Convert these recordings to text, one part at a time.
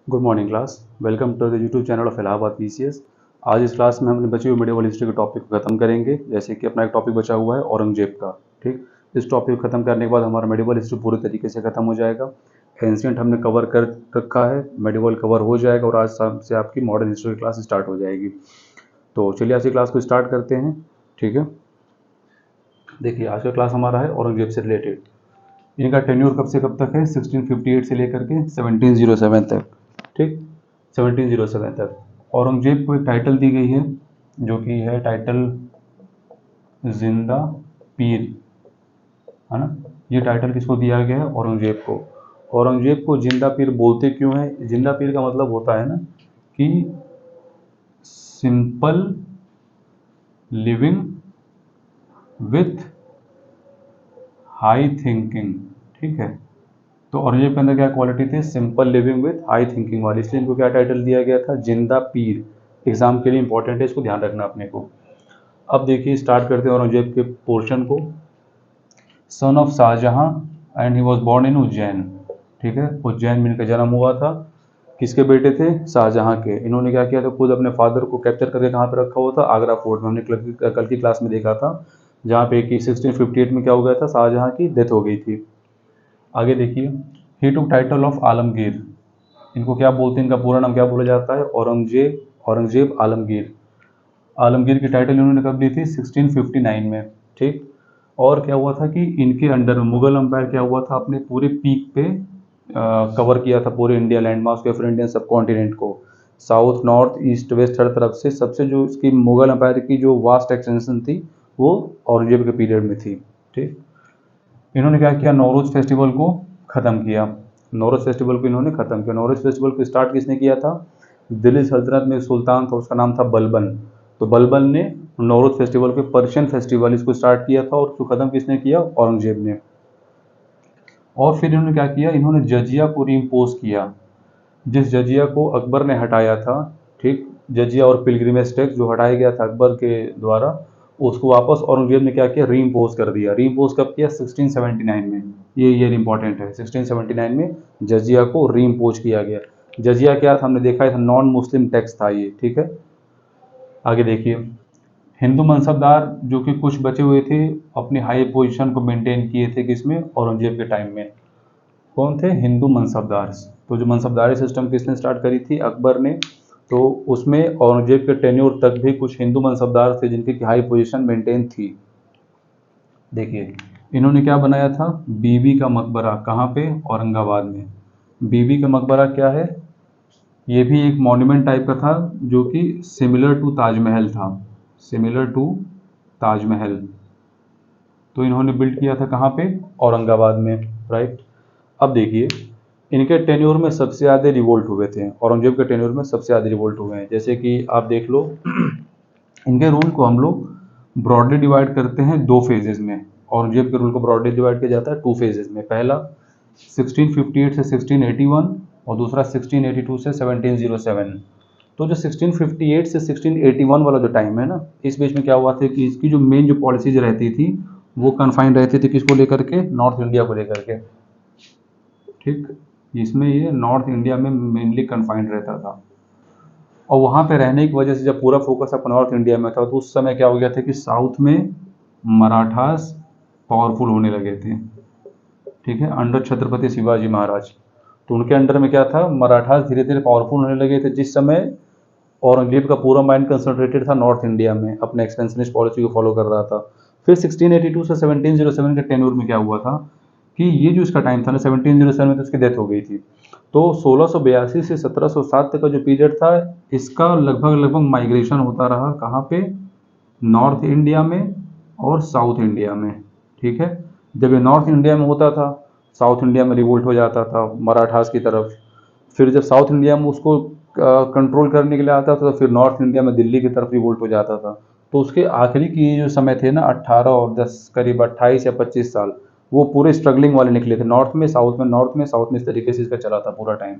Good morning class. Welcome to the YouTube channel of Allahabad PCS. आज इस class में हम अपने बचे हुए मेडिवल हिस्ट्री के टॉपिक को खत्म करेंगे। जैसे कि अपना एक टॉपिक बचा हुआ है औरंगजेब का। ठीक, इस टॉपिक को खत्म करने के बाद हमारा मेडिवल हिस्ट्री पूरे तरीके से खत्म हो जाएगा। एंशिएंट हमने कवर कर रखा है, मेडिवल कवर हो जाएगा और आज शाम से आपकी मॉडर्न हिस्ट्री की क्लास स्टार्ट हो जाएगी। तो चलिए आज की क्लास को स्टार्ट करते हैं। ठीक है, देखिए आज का क्लास हमारा है औरंगजेब से रिलेटेड। इनका टेन्योर कब से कब तक है? 1658 से लेकर के 1707 तक। ठीक, 1707 तक। औरंगजेब को एक टाइटल दी गई है जो कि है टाइटल जिंदा पीर, है ना। ये टाइटल किसको दिया गया है? औरंगजेब को। औरंगजेब को जिंदा पीर बोलते क्यों है? जिंदा पीर का मतलब होता है ना कि simple living with high thinking. ठीक है, तो औरंगजेब के अंदर क्या क्वालिटी थी? Simple living with high thinking वाली, इसलिए इनको क्या टाइटल दिया गया था? जिंदा पीर। एग्जाम के लिए इंपॉर्टेंट है, इसको ध्यान रखना अपने को। अब देखिए स्टार्ट करते हैं औरंगजेब के पोर्शन को। Son of Shahjahan and he was born in Ujjain. ठीक है, उज्जैन में इनका जन्म हुआ था। किसके बेटे थे? शाहजहां के। इन्होंने क्या किया था? खुद अपने फादर को कैप्चर करके कहाँ पे रखा हुआ था? आगरा फोर्ट में। हमने कल की क्लास में देखा था, जहाँ पे कि 1658 में क्या हो गया था? शाहजहां की डेथ हो गई थी। आगे देखिए, ही टुक टाइटल ऑफ आलमगीर। इनको क्या बोलते हैं? इनका पूरा नाम क्या बोला जाता है? औरंगजेब आलमगीर। आलमगीर की टाइटल इन्होंने कब ली थी? 1659 में। ठीक, और क्या हुआ था कि इनके अंडर में मुगल अंपायर क्या हुआ था? अपने पूरे पीक पे कवर किया था पूरे इंडिया लैंड मास के, फिर इंडियन सब कॉन्टिनेंट को, साउथ नॉर्थ ईस्ट वेस्ट हर तरफ से। सबसे जो इसकी मुगल अंपायर की जो वास्ट एक्सटेंशन थी वो औरंगजेब के पीरियड में थी। ठीक, इन्होंने क्या किया? नौरोज फेस्टिवल को ख़त्म किया। नौरोज फेस्टिवल को इन्होंने ख़त्म किया। नौरोज फेस्टिवल को स्टार्ट किसने किया था? दिल्ली सल्तनत में एक सुल्तान था, उसका नाम था बलबन। तो बलबन ने नौरोज फेस्टिवल को, पर्शियन फेस्टिवल, इसको स्टार्ट किया था, और उसको ख़त्म किसने किया? औरंगजेब ने। और फिर इन्होंने क्या किया? इन्होंने जजिया को रीइम्पोज किया। जिस जजिया को अकबर ने हटाया था, ठीक, जजिया और पिलग्रिमेज टैक्स जो हटाया गया था अकबर के द्वारा, उसको वापस औरंगजेब ने क्या किया? रीइम्पोज कर दिया। रीइम्पोज कब किया? 1679 में। ये ईयर इंपॉर्टेंट है। 1679 में जजिया को रीइम्पोज किया गया। जजिया क्या था? हमने देखा था, नॉन मुस्लिम टैक्स था ये। ठीक है, आगे देखिए, हिंदू मनसबदार जो कि कुछ बचे हुए थे, अपनी हाई पोजीशन को मेंटेन किए थे। किसमें? औरंगजेब के टाइम में। कौन थे? हिंदू मनसबदार। तो जो मनसबदारी सिस्टम किसने स्टार्ट करी थी? अकबर ने। तो उसमें औरंगजेब के टेन्योर तक भी कुछ हिंदू मनसबदार थे जिनकी हाई पोजीशन मेंटेन थी। देखिए इन्होंने क्या बनाया था? बीबी का मकबरा। कहाँ पे? औरंगाबाद में। बीबी का मकबरा क्या है? ये भी एक मॉन्यूमेंट टाइप का था जो कि सिमिलर टू ताजमहल था। Similar to Taj Mahal. तो इन्होंने बिल्ड किया था कहाँ पे? औरंगाबाद में। राइट, अब देखिए इनके टेन्योर में सबसे ज़्यादा रिवोल्ट हुए थे। औरंगजेब के टेन्योर में सबसे ज़्यादा रिवोल्ट हुए हैं। जैसे कि आप देख लो इनके रूल को हम लोग ब्रॉडली डिवाइड करते हैं दो फेजेस में। औरंगजेब के रूल को ब्रॉडली डिवाइड किया जाता है टू फेजेस में। पहला 1658 से 1681 और दूसरा 1682 से 1707। तो जो 1658 से 1681 वाला जो टाइम है ना, इस बीच में क्या हुआ था कि इसकी जो मेन जो पॉलिसीज रहती थी वो कन्फाइंड रहती थी किसको लेकर के? नॉर्थ इंडिया को लेकर के। ठीक, इसमें ये नॉर्थ इंडिया में मेनली कन्फाइंड रहता था, और वहाँ पे रहने की वजह से जब पूरा फोकस अपना नॉर्थ इंडिया में था, तो उस समय क्या हो गया था कि साउथ में मराठास पावरफुल होने लगे थे। ठीक है, अंडर छत्रपति शिवाजी महाराज। तो उनके अंडर में क्या था? मराठास धीरे धीरे पावरफुल होने लगे थे, जिस समय औरंगजेब का पूरा माइंड कंसंट्रेटेड था नॉर्थ इंडिया में, अपने एक्सपेंशनिस्ट पॉलिसी को फॉलो कर रहा था। फिर 1682 से 1707 के टेन्योर में क्या हुआ था कि ये जो इसका टाइम था ना, 1707 में तो इसकी डेथ हो गई थी। तो 1682 से 1707 तक का जो पीरियड था, इसका लगभग माइग्रेशन होता रहा कहाँ पे? नॉर्थ इंडिया में और साउथ इंडिया में। ठीक है, जब ये नॉर्थ इंडिया में होता था, साउथ इंडिया में रिवोल्ट हो जाता था मराठास की तरफ। फिर जब साउथ इंडिया में उसको कंट्रोल करने के लिए आता था, तो फिर नॉर्थ इंडिया में दिल्ली की तरफ रिवोल्ट हो जाता था। तो उसके आखिरी की जो समय थे ना, 18 और 10 करीब 28 या 25 साल, वो पूरे स्ट्रगलिंग वाले निकले थे। नॉर्थ में साउथ में, नॉर्थ में साउथ में, इस तरीके से इसका चला था पूरा टाइम।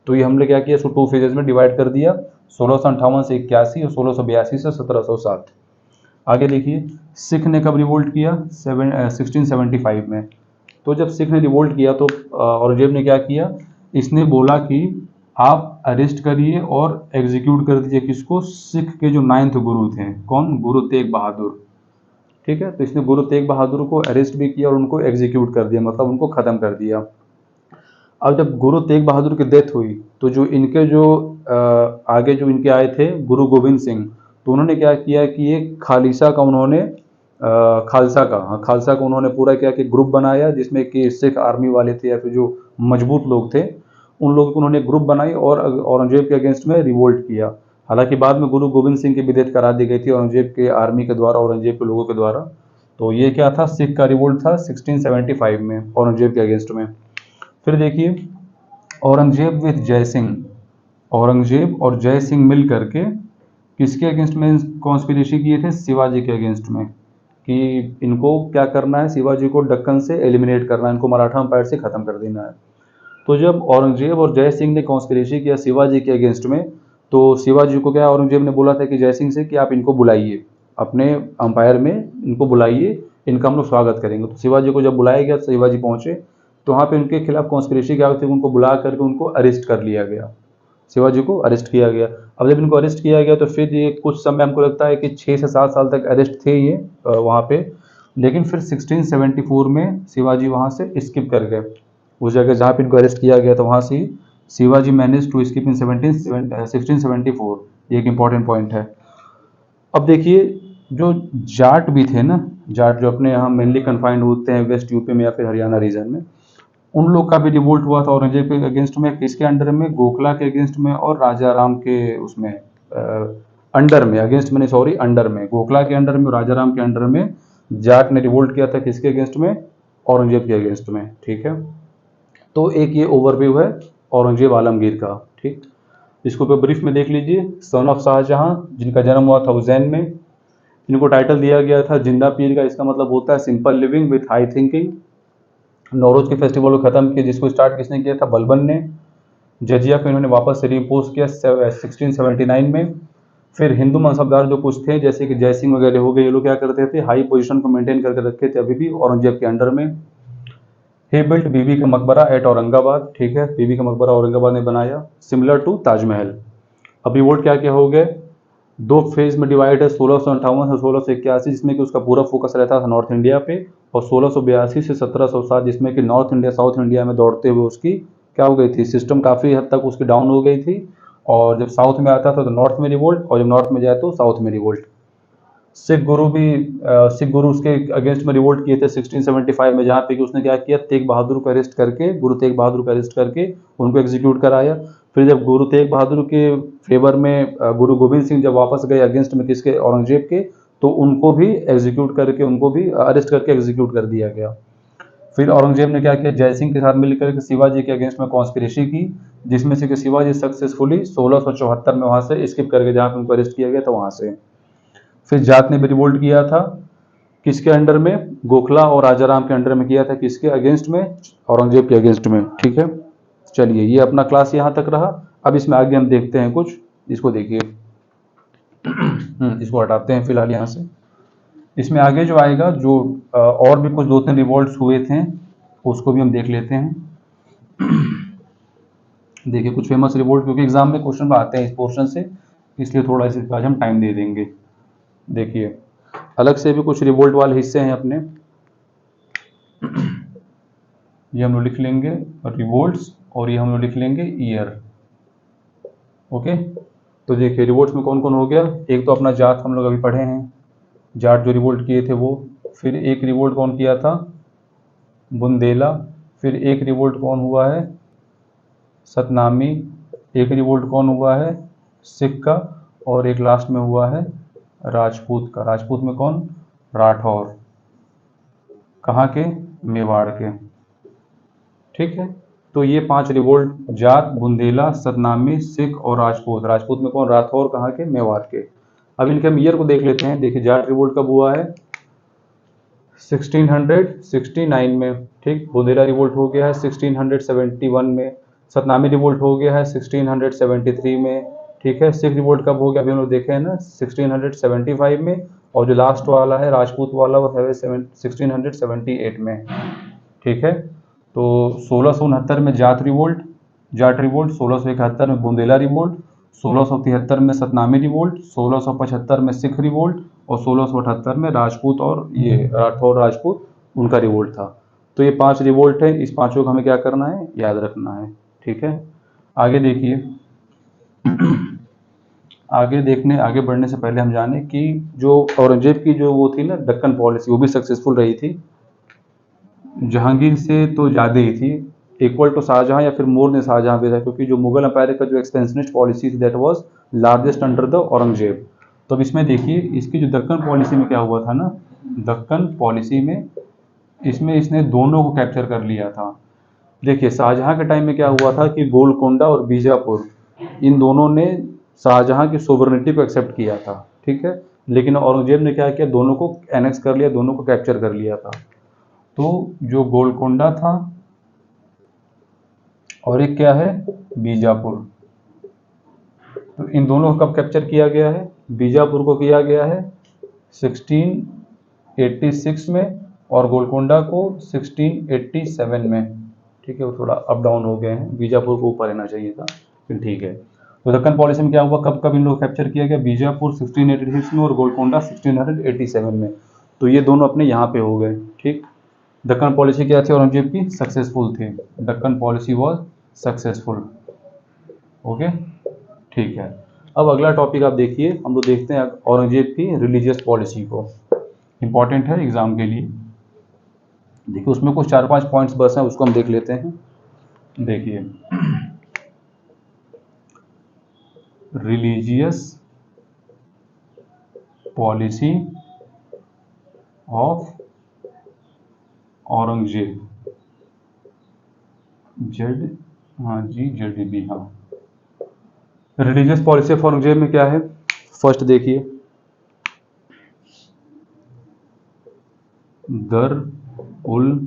तो ये हमने क्या किया? इसको टू फेजेस में डिवाइड कर दिया, 1658 से 81 और 1682 से 1707। आगे देखिए, सिख ने कब रिवोल्ट किया? 1675 में। तो जब सिख ने रिवोल्ट किया तो औरंगजेब ने क्या किया? इसने बोला कि आप अरेस्ट करिए और एग्जीक्यूट कर दीजिए किसको, सिख के जो 9th गुरु थे, कौन, गुरु तेग बहादुर। ठीक है, तो इसने गुरु तेग बहादुर को अरेस्ट भी किया और उनको एग्जीक्यूट कर दिया, मतलब उनको ख़त्म कर दिया। अब जब गुरु तेग बहादुर की डेथ हुई तो जो इनके जो आगे जो इनके आए थे गुरु गोविंद सिंह, तो उन्होंने क्या किया कि एक खालसा का उन्होंने खालसा का उन्होंने पूरा क्या कि ग्रुप बनाया, जिसमें कि सिख आर्मी वाले थे या फिर जो मजबूत लोग थे उन लोगों को उन्होंने ग्रुप बनाई और औरंगजेब के अगेंस्ट में रिवोल्ट किया। हालांकि बाद में गुरु गोविंद सिंह की भी डेथ करा दी गई थी औरंगजेब के आर्मी के द्वारा, औरंगजेब के लोगों के द्वारा। तो ये क्या था, सिख का रिवोल्ट था 1675 में औरंगजेब के अगेंस्ट में। फिर देखिए औरंगजेब विथ जय सिंह, औरंगजेब और जय सिंह मिल करके किसके अगेंस्ट में कॉन्स्पिरेसी किए थे, शिवाजी के अगेंस्ट में, कि इनको क्या करना है, शिवाजी को दक्कन से एलिमिनेट करना है, इनको मराठा एम्पायर से ख़त्म कर देना है। तो जब औरंगजेब और जय सिंह ने कॉन्स्पिरेसी किया शिवाजी के अगेंस्ट में, तो शिवाजी को क्या औरंगजेब ने बोला था कि जय सिंह से कि आप इनको बुलाइए अपने अंपायर में, इनको बुलाइए, इनका हम लोग स्वागत करेंगे। तो शिवाजी को जब बुलाया गया, शिवाजी पहुंचे तो वहाँ पे उनके खिलाफ कॉन्स्पिरेसी क्या थी, उनको बुला करके उनको अरेस्ट कर लिया गया, शिवाजी को अरेस्ट किया गया। अब जब इनको अरेस्ट किया गया तो फिर ये कुछ समय हमको लगता है कि 6 से 7 साल तक अरेस्ट थे ये वहाँ पे। लेकिन फिर 1674 में शिवाजी वहाँ से स्किप कर गए, उस जगह जहाँ पे इनको अरेस्ट किया गया था वहाँ से ही शिवाजी मैनेज टू स्किप इन 1674। ये एक इम्पॉर्टेंट पॉइंट है। अब देखिए जो जाट भी थे ना, जाट जो अपने यहाँ मेनली कन्फाइंड होते हैं वेस्ट यूपी में या फिर हरियाणा रीजन में, उन लोग का भी रिवोल्ट हुआ था औरंगजेब के अगेंस्ट में, किसके अंडर में, गोखला के अगेंस्ट में और राजा राम के उसमें अंडर में, अगेंस्ट में सॉरी अंडर में, गोखला के अंडर में और राजा राम के अंडर में जाट ने रिवोल्ट किया था, किसके अगेंस्ट में, औरंगजेब के अगेंस्ट में। ठीक है, तो एक ये ओवरव्यू है औरंगजेब आलमगीर का। ठीक, इसको पे ब्रीफ में देख लीजिए। सन ऑफ शाहजहां, जिनका जन्म हुआ था उज्जैन में, इनको टाइटल दिया गया था जिंदा पीर का, इसका मतलब होता है simple living with high thinking. Nowruz के फेस्टिवल को खत्म किया, जिसको स्टार्ट किसने किया था, बलबन ने। जजिया को इन्होंने वापस से रिपोज किया 1679 में। फिर हिंदू मनसबदार जो कुछ थे जैसे कि जय सिंह वगैरह हो गए, ये लोग क्या करते थे, हाई पोजीशन को मेंटेन करके रखे थे अभी भी औरंगजेब के अंडर में। ही बिल्ट बीबी का मकबरा एट औरंगाबाद। ठीक है, बीबी का मकबरा औरंगाबाद ने बनाया, सिमिलर टू ताजमहल। अब रिवोल्ट क्या क्या हो गए, दो फेज में डिवाइड है, 1658 से 1681, जिसमें कि उसका पूरा फोकस रहता था नॉर्थ इंडिया पे, और 1682 से 1707 जिसमें कि नॉर्थ इंडिया साउथ इंडिया में दौड़ते हुए उसकी क्या हो गई थी, सिस्टम काफ़ी हद तक उसकी डाउन हो गई थी। और जब साउथ में आता था तो नॉर्थ में रिवोल्ट, और जब नॉर्थ में जाए तो साउथ में रिवोल्ट। सिख गुरु उसके अगेंस्ट में रिवोल्ट किए थे 1675 में, जहाँ पे कि उसने क्या किया, तेग बहादुर को अरेस्ट करके, गुरु तेग बहादुर को अरेस्ट करके उनको एग्जीक्यूट कराया। फिर जब गुरु तेग बहादुर के फेवर में गुरु गोविंद सिंह जब वापस गए अगेंस्ट में किसके, औरंगजेब के, तो उनको भी एग्जीक्यूट करके, उनको भी अरेस्ट करके एग्जीक्यूट कर दिया गया। फिर औरंगजेब ने क्या किया, जय सिंह के साथ मिलकर के शिवाजी के अगेंस्ट में कॉन्स्पिरेसी की, जिसमें से कि शिवाजी सक्सेसफुली 1674 में वहां से स्किप करके जहां पे उनको अरेस्ट किया गया था वहां से। फिर जाट ने भी रिवोल्ट किया था, किसके अंडर में, गोखला और राजाराम के अंडर में किया था, किसके अगेंस्ट में, औरंगजेब के अगेंस्ट में। ठीक है, चलिए ये अपना क्लास यहाँ तक रहा। अब इसमें आगे हम देखते हैं कुछ, इसको देखिए इसको हटाते हैं फिलहाल यहाँ से। इसमें आगे जो आएगा, जो और भी कुछ 2-3 रिवोल्ट्स हुए थे उसको भी हम देख लेते हैं। देखिए कुछ फेमस रिवोल्ट, क्योंकि एग्जाम में क्वेश्चन आते हैं इस पोर्शन से, इसलिए थोड़ा इस आज हम टाइम दे देंगे। देखिए अलग से भी कुछ रिवोल्ट वाले हिस्से हैं अपने, ये हम लोग लिख लेंगे रिवोल्ट्स, और ये हम लोग लिख लेंगे ईयर। ओके, तो देखिए रिवोल्ट्स में कौन कौन हो गया, एक तो अपना जाट हम लोग अभी पढ़े हैं, जाट जो रिवोल्ट किए थे वो। फिर एक रिवोल्ट कौन किया था, बुंदेला। फिर एक रिवोल्ट कौन हुआ है, सतनामी। एक रिवोल्ट कौन हुआ है, सिख का। और एक लास्ट में हुआ है राजपूत का। राजपूत में कौन, राठौर। कहाँ के, मेवाड़ के। ठीक है, तो ये 5 रिवोल्ट, जाट, बुंदेला, सतनामी, सिख और राजपूत। राजपूत में कौन, राठौर, कहाँ के, मेवाड़ के। अब इनके हम ईयर को देख लेते हैं। देखिए जाट रिवोल्ट कब हुआ है, 1669 में। ठीक, बुंदेला रिवोल्ट हो गया है 1671 में। सतनामी रिवोल्ट हो गया है 1673 में। ठीक है, सिख रिवोल्ट कब हो गया, अभी हम लोग देखे हैं ना 1675 में। और जो लास्ट वाला है राजपूत वाला वो है 1678 में। ठीक है, तो 1669 में जाट रिवोल्ट, जाट रिवोल्ट, 1671 में बुंदेला रिवोल्ट, 1673 में सतनामी रिवोल्ट, 1675 में सिख रिवोल्ट और 1678 में राजपूत और ये राठौर राजपूत उनका रिवोल्ट था। तो ये 5 रिवोल्ट है, इस पांचों को हमें क्या करना है, याद रखना है। ठीक है, आगे देखिए। आगे बढ़ने से पहले हम जाने कि जो औरंगजेब की जो वो थी ना दक्कन पॉलिसी, वो भी सक्सेसफुल रही थी। जहांगीर से तो ज़्यादा ही थी, इक्वल टू शाहजहां या फिर मोर ने शाहजहां पे था, क्योंकि जो मुगल अम्पायर का जो एक्सपेंशनिस्ट पॉलिसी थी that was largest under the Aurangzeb. तो अब इसमें देखिए इसकी जो दक्कन पॉलिसी में क्या हुआ था ना, दक्कन पॉलिसी में इसमें इसने दोनों को कैप्चर कर लिया था। देखिए शाहजहां के टाइम में क्या हुआ था कि गोलकोंडा और बीजापुर, इन दोनों ने शाहजहां की सोवरेनिटी को एक्सेप्ट किया था। ठीक है, लेकिन औरंगजेब ने क्या किया, दोनों को एनेक्स कर लिया, दोनों को कैप्चर कर लिया था। तो जो गोलकोंडा था और एक क्या है, बीजापुर, तो इन दोनों को कब कैप्चर किया गया है, बीजापुर को किया गया है 1686 में और गोलकोंडा को 1687 में। ठीक है, वो थोड़ा अप डाउन हो गए हैं, बीजापुर को ऊपर रहना चाहिए था, लेकिन ठीक है। तो दक्कन पॉलिसी में क्या हुआ, कब कब इन लोग कैप्चर किया गया, बीजापुर 1686 में और गोलकोंडा 1687 में। तो ये दोनों अपने यहाँ पे हो गए। ठीक, दक्कन पॉलिसी क्या थी औरंगजेब की, सक्सेसफुल थी, Deccan policy was successful. Okay, ठीक है। अब अगला टॉपिक आप देखिए, हम लोग देखते हैं औरंगजेब की रिलीजियस पॉलिसी को, इंपॉर्टेंट है एग्जाम के लिए। देखिए उसमें कुछ 4-5 पॉइंट्स बस हैं, उसको हम देख लेते हैं। देखिए religious policy of Aurangzeb, Z, हाँ जी जेडबी, हाँ। रिलीजियस पॉलिसी ऑफ औरंगजेब में क्या है, फर्स्ट देखिए, दर उल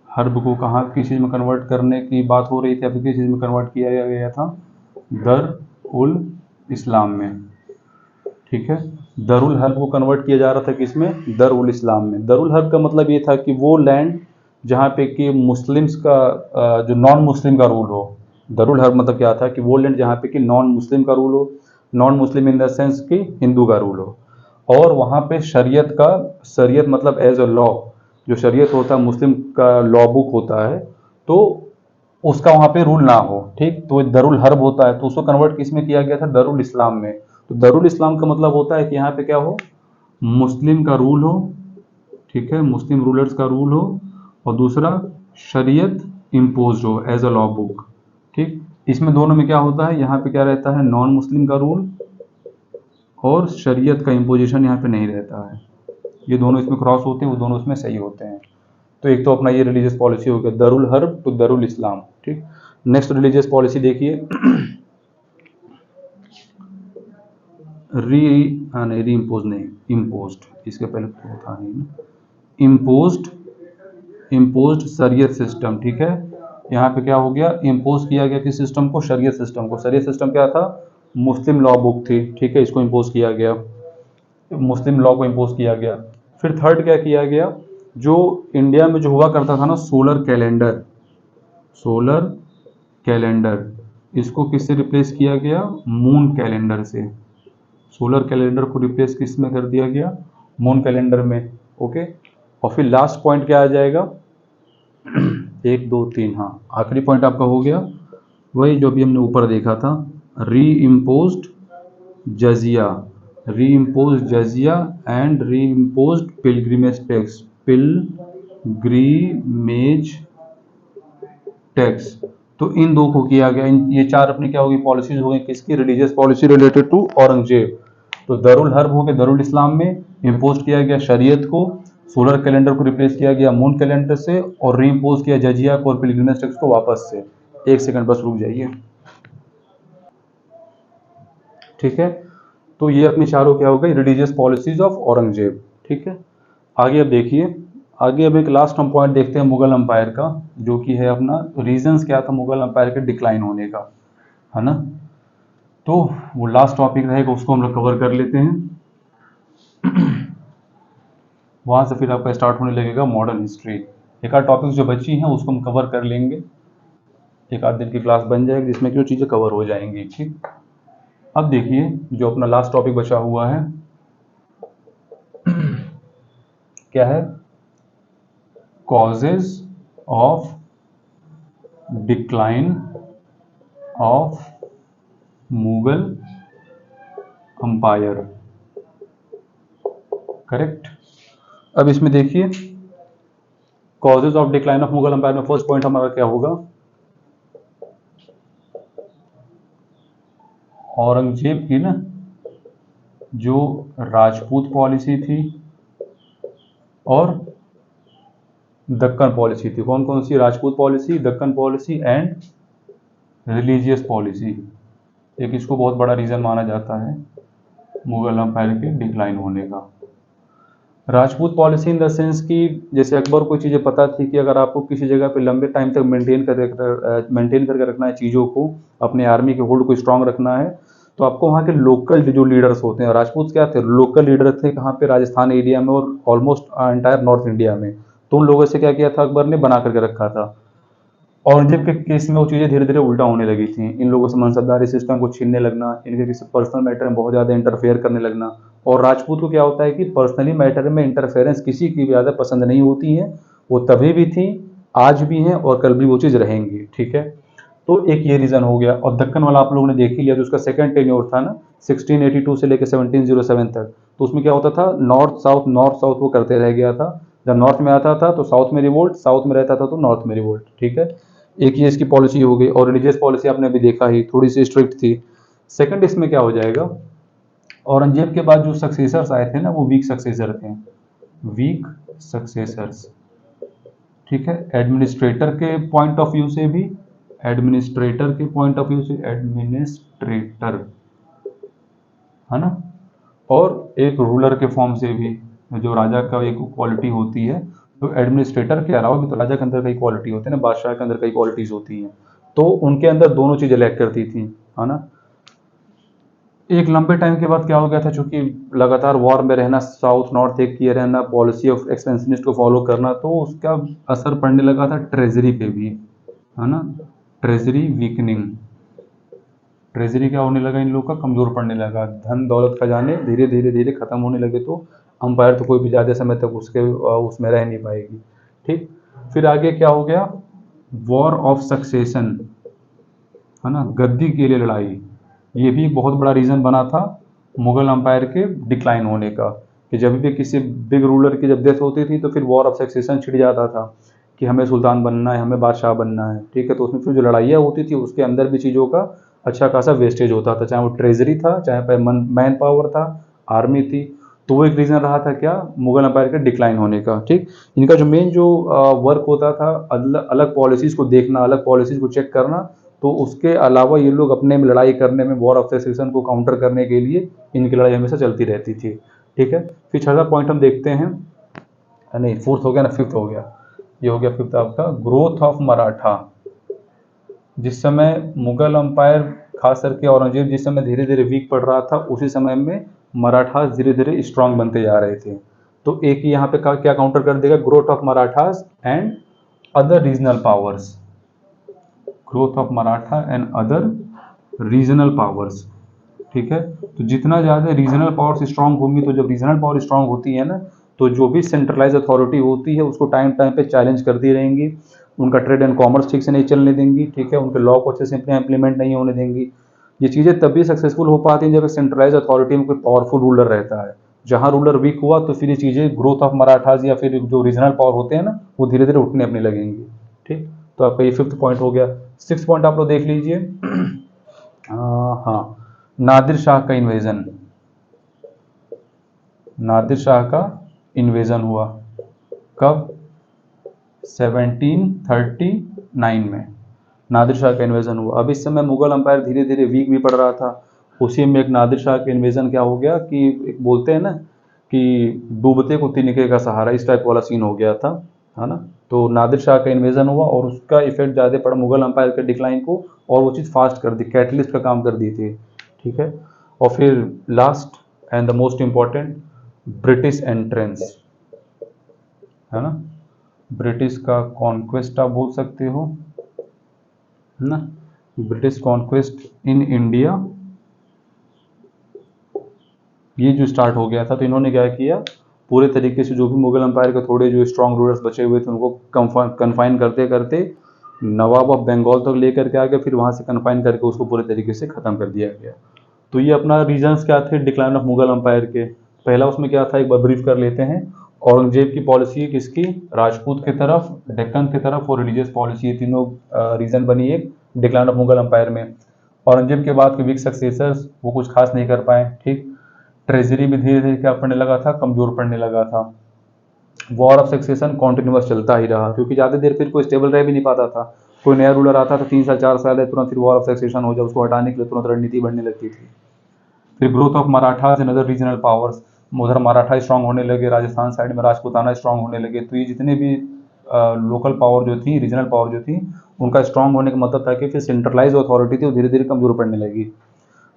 हर्ब को कहाँ किस चीज़ में कन्वर्ट करने की बात हो रही थी, अभी किस चीज़ में कन्वर्ट किया गया था, दर उल इस्लाम में। ठीक है, दरुल हर्ब को कन्वर्ट किया जा रहा था किसमें, दर उल इस्लाम में। दरुल हर्ब का मतलब ये था कि वो लैंड जहाँ पे कि मुस्लिम्स का जो नॉन मुस्लिम का रूल हो। दरुल हर्ब मतलब क्या था कि वो लैंड जहाँ पे कि नॉन मुस्लिम का रूल हो, non Muslim in the sense कि हिंदू का रूल हो, और वहाँ पे शरीयत मतलब एज अ लॉ, जो शरीयत होता है मुस्लिम का लॉ बुक होता है, तो उसका वहाँ पे रूल ना हो। ठीक, तो दरुल हर्ब होता है, तो उसको कन्वर्ट किस में किया गया था, दरुल इस्लाम में। तो दरुल इस्लाम का मतलब होता है कि यहाँ पे क्या हो, मुस्लिम का रूल हो। ठीक है, मुस्लिम रूलर्स का रूल हो, और दूसरा शरीयत इम्पोज हो एज अ लॉ बुक। ठीक, इसमें दोनों में क्या होता है, यहाँ पे क्या रहता है, नॉन मुस्लिम का रूल और शरीयत का इम्पोजिशन यहाँ पे नहीं रहता है। ये दोनों इसमें क्रॉस होते हैं, वो दोनों इसमें सही होते हैं। तो एक तो अपना ये रिलीजियस पॉलिसी हो गया दरुल हर्ब टू दरुल इस्लाम। ठीक, नेक्स्ट रिलीजियस पॉलिसी देखिए, री इम्पोज नहीं, इम्पोज्ड, इसके पहले तो था नहीं, इम्पोज्ड, इम्पोज्ड शरीयत सिस्टम। ठीक है, यहाँ पे क्या हो गया, इम्पोज किया गया किस सिस्टम को, शरीयत सिस्टम को। शरीयत सिस्टम क्या था, मुस्लिम लॉ बुक थी। ठीक है, इसको इम्पोज किया गया, मुस्लिम लॉ को इम्पोज किया गया। फिर थर्ड क्या किया गया, जो इंडिया में जो हुआ करता था ना सोलर कैलेंडर, सोलर कैलेंडर, इसको किससे रिप्लेस किया गया, मून कैलेंडर से। सोलर कैलेंडर को रिप्लेस किस में कर दिया गया, मून कैलेंडर में। ओके, और फिर लास्ट पॉइंट क्या आ जाएगा, 1 2 3, हाँ आखिरी पॉइंट आपका हो गया वही जो अभी हमने ऊपर देखा था, री इम्पोज्ड जजिया, री impose जजिया and re impose pilgrimage tax, pilgrimage tax. तो इन दो को किया गया, ये चार अपनी क्या होगी, पॉलिसीज हो गई किसकी, religious policy related to Aurangzeb. तो दरुल हर्ब हो गया दरुल इस्लाम में, इम्पोज किया गया शरीयत को, सोलर कैलेंडर को रिप्लेस किया गया मून कैलेंडर से, और री इम्पोज किया जजिया को और पिलग्रिमेज टैक्स को वापस से। एक सेकंड बस रुक जाइए। ठीक है, तो ये अपनी चारों क्या हो गई, रिलीजियस पॉलिसीज ऑफ औरंगजेब। ठीक है, आगे अब देखिए, आगे अब एक लास्ट हम पॉइंट देखते हैं मुगल एम्पायर का, जो कि है अपना रीजंस क्या था मुगल एम्पायर के डिक्लाइन होने का, है ना। तो वो लास्ट टॉपिक रहेगा, उसको हम लोग कवर कर लेते हैं। वहाँ से फिर आपका स्टार्ट होने लगेगा मॉडर्न हिस्ट्री। एक आध टॉपिक्स जो बची हैं उसको हम कवर कर लेंगे। एक आध दिन की क्लास बन जाएगी जिसमें कि वो चीज़ें कवर हो जाएंगी। ठीक, अब देखिए जो अपना लास्ट टॉपिक बचा हुआ है क्या है, causes of decline of Mughal umpire. Correct. अब इसमें देखिए causes of decline of Mughal umpire में फर्स्ट पॉइंट हमारा क्या होगा, औरंगजेब की ना जो राजपूत पॉलिसी थी और दक्कन पॉलिसी थी। कौन कौन सी, Rajput policy, Deccan policy and religious policy. एक इसको बहुत बड़ा रीज़न माना जाता है मुगल अंपायर के डिक्लाइन होने का। Rajput policy in the sense कि जैसे अकबर को चीज़ें पता थी कि अगर आपको किसी जगह पे लंबे टाइम तक मेंटेन करके रखना है, चीज़ों को, अपने आर्मी के होल्ड को स्ट्रांग रखना है, तो आपको वहाँ के लोकल जो लीडर्स होते हैं, राजपूत क्या थे, लोकल लीडर थे कहाँ पे, राजस्थान एरिया में और ऑलमोस्ट एंटायर नॉर्थ इंडिया में। तो उन लोगों से क्या किया था अकबर ने, बना करके रखा था। औरंगजेब के केस में वो चीज़ें धीरे धीरे उल्टा होने लगी थी। इन लोगों से मनसबदारी सिस्टम को छीनने लगना, इनके किसी पर्सनल मैटर में बहुत ज़्यादा इंटरफेयर करने लगना। और राजपूत को क्या होता है कि पर्सनली मैटर में इंटरफेरेंस किसी की भी ज़्यादा पसंद नहीं होती है। वो तभी भी थी, आज भी हैं और कल भी वो चीज़ रहेंगी। ठीक है, तो एक ये रीज़न हो गया। और दक्कन वाला आप लोगों ने देख ही लिया, जो उसका सेकंड टेन्योर था ना 1682 से लेकर 1707 तक, तो उसमें क्या होता था, नॉर्थ साउथ वो करते रह गया था। जब नॉर्थ में आता था तो साउथ में रिवोल्ट, साउथ में रहता था तो नॉर्थ में रिवोल्ट। ठीक है, एक ये इसकी पॉलिसी हो गई। और रिलीजियस पॉलिसी आपने अभी देखा ही, थोड़ी सी स्ट्रिक्ट थी। सेकंड इसमें क्या हो जाएगा, औरंगजेब के बाद जो सक्सेसर्स आए थे ना, वो वीक सक्सेसर थे, वीक सक्सेसर्स। ठीक है, एडमिनिस्ट्रेटर के पॉइंट ऑफ व्यू से भी, एडमिनिस्ट्रेटर के पॉइंट ऑफ व्यू से, एडमिनिस्ट्रेटर है ना, और एक रूलर के फॉर्म से भी, जो राजा का एक क्वालिटी होती है। तो एडमिनिस्ट्रेटर के अलावा भी तो राजा के अंदर कई क्वालिटी होती है ना, बादशाह के अंदर कई क्वालिटीज होती हैं। तो उनके अंदर दोनों चीज़ें लैक करती थी, है ना। एक लंबे टाइम के बाद क्या हो गया था, चूंकि लगातार वॉर में रहना, साउथ नॉर्थ एक किए रहना, पॉलिसी ऑफ एक्सपेंशनिस्ट को फॉलो करना, तो उसका असर पड़ने लगा था ट्रेजरी पे भी, है ना। ट्रेजरी वीकनिंग, ट्रेजरी क्या होने लगा, इन लोग का कमज़ोर पड़ने लगा, धन दौलत खजाने धीरे धीरे धीरे खत्म होने लगे। तो अंपायर तो कोई भी ज़्यादा समय तक उसमें रह नहीं पाएगी। ठीक, फिर आगे क्या हो गया, वॉर ऑफ सक्सेशन, है ना, गद्दी के लिए लड़ाई। ये भी एक बहुत बड़ा रीज़न बना था मुगल अंपायर के डिक्लाइन होने का, कि जब भी किसी बिग रूलर की जब डेथ होती थी तो फिर वॉर ऑफ सक्सेशन छिड़ जाता था कि हमें सुल्तान बनना है, हमें बादशाह बनना है। ठीक है, तो उसमें फिर जो लड़ाइयाँ होती थी उसके अंदर भी चीज़ों का अच्छा खासा वेस्टेज होता था, चाहे वो ट्रेजरी था, चाहे मैन पावर था, आर्मी थी। तो वो एक रीज़न रहा था क्या, मुगल अंपायर के डिक्लाइन होने का। ठीक, इनका जो मेन जो वर्क होता था, अलग पॉलिसीज़ को देखना, अलग पॉलिसीज़ को चेक करना। तो उसके अलावा ये लोग अपने में लड़ाई करने में, वॉर ऑफ सेसेशन को काउंटर करने के लिए इनकी लड़ाई हमेशा चलती रहती थी। ठीक है, फिर छठा पॉइंट हम देखते हैं, नहीं फोर्थ हो गया ना, फिफ्थ हो गया, ये हो गया फिफ्थ आपका, ग्रोथ ऑफ मराठा। जिस समय मुगल अंपायर, खास करके औरंगजेब जिस समय धीरे धीरे वीक पड़ रहा था, उसी समय में मराठास धीरे धीरे स्ट्रांग बनते जा रहे थे। तो एक यहाँ पे क्या काउंटर कर देगा, growth of Marathas and other regional powers, growth of Maratha and other regional powers. ठीक है, तो जितना ज़्यादा रीजनल पावर्स स्ट्रांग होंगी, तो जब रीजनल पावर स्ट्रांग होती है ना, तो जो भी सेंट्रलाइज अथॉरिटी होती है उसको टाइम टाइम पे चैलेंज करती रहेंगी, उनका ट्रेड एंड कॉमर्स ठीक से नहीं चलने देंगी। ठीक है, उनके लॉ को अच्छे से इम्प्लीमेंट नहीं होने देंगी। ये चीज़ें तभी सक्सेसफुल हो पाती हैं जब सेंट्रलाइज अथॉरिटी में कोई पावरफुल रूलर रहता है। जहाँ रूलर वीक हुआ तो फिर ये चीज़ें, ग्रोथ ऑफ मराठाज या फिर जो रीजनल पावर होते हैं ना, वो धीरे धीरे उठने अपने लगेंगी। ठीक, तो आपका ये फिफ्थ पॉइंट हो गया। सिक्स पॉइंट आप लोग देख लीजिए। हाँ, नादिर शाह का इन्वेजन, नादिर शाह का इन्वेजन हुआ कब, 1739 में नादिर शाह का इन्वेजन हुआ। अब इस समय मुगल अंपायर धीरे धीरे वीक भी पड़ रहा था, उसी में एक नादिर शाह का इन्वेजन क्या हो गया कि एक बोलते हैं ना कि डूबते को तिनके का सहारा, इस टाइप वाला सीन हो गया था, है ना। तो नादिर शाह का इन्वेजन हुआ और उसका इफेक्ट ज़्यादा पड़ा मुगल अंपायर के डिक्लाइन को, और वो चीज़ फास्ट कर दी, कैटलिस्ट का काम कर दी थी। ठीक है, और फिर last and the most important, British entrance, है ना, ब्रिटिश का कॉन्क्वेस्ट आप बोल सकते हो, है ना। ब्रिटिश कॉन्क्वेस्ट इन इंडिया ये जो स्टार्ट हो गया था, तो इन्होंने क्या किया, पूरे तरीके से जो भी मुगल एम्पायर के थोड़े जो स्ट्रॉन्ग रूलर्स बचे हुए थे उनको कन्फाइन करते करते नवाब ऑफ बंगाल तक लेकर के आ गए, फिर वहाँ से कन्फाइन करके उसको पूरे तरीके से ख़त्म कर दिया गया। तो ये अपना रीजंस क्या थे डिक्लाइन ऑफ मुगल एम्पायर के। पहला उसमें क्या था, एक बार ब्रीफ कर लेते हैं। औरंगजेब की पॉलिसी किसकी, राजपूत की तरफ, डेक्कन की तरफ और रिलीजियस पॉलिसी, ये तीनों रीजन बनी एक डिक्लाइन ऑफ मुगल एम्पायर में। औरंगजेब के बाद के वीक सक्सेसर्स वो कुछ खास नहीं कर पाए, ठीक। ट्रेजरी भी धीरे धीरे क्या पड़ने लगा था, कमजोर पड़ने लगा था। वॉर ऑफ सक्सेशन कॉन्टिन्यूस चलता ही रहा, क्योंकि ज़्यादा देर फिर कोई स्टेबल रह भी नहीं पाता था। कोई नया रूलर आता था 3 साल 4 साल है, तुरंत फिर वॉर ऑफ सक्सेशन हो जाए, उसको हटाने के लिए तुरंत रणनीति बढ़ने लगती थी। फिर growth of Marathas and other regional powers, उधर मराठा स्ट्रांग होने लगे, राजस्थान साइड में राजपूताना स्ट्रांग होने लगे। तो ये जितने भी लोकल पावर जो थी, रीजनल पावर जो थी, उनका स्ट्रांग होने का मतलब था कि फिर सेंट्रलाइज अथॉरिटी थी वो धीरे धीरे कमजोर पड़ने लगी।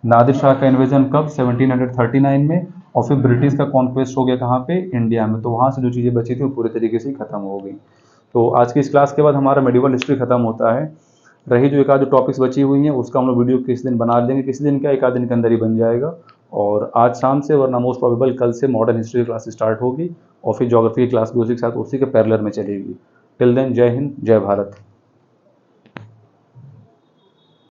नादिर शाह का इन्वेजन कब, 1739 में, और फिर ब्रिटिश का कॉन्क्वेस्ट हो गया कहाँ पे, इंडिया में। तो वहाँ से जो चीज़ें बची थी वो पूरे तरीके से खत्म हो गई। तो आज की इस क्लास के बाद हमारा मेडिवल हिस्ट्री खत्म होता है। रही जो एक आध टॉपिक्स बची हुई हैं उसका हम लोग वीडियो किसी दिन बना देंगे, किसी दिन क्या एक आध दिन के अंदर ही बन जाएगा। और आज शाम से, वरना मोस्ट प्रोबेबल कल से मॉडर्न हिस्ट्री की क्लास स्टार्ट होगी, और फिर ज्योग्राफी की क्लास भी उसी के साथ उसी के पैरेलल में चलेगी। टिल देन, जय हिंद, जय भारत।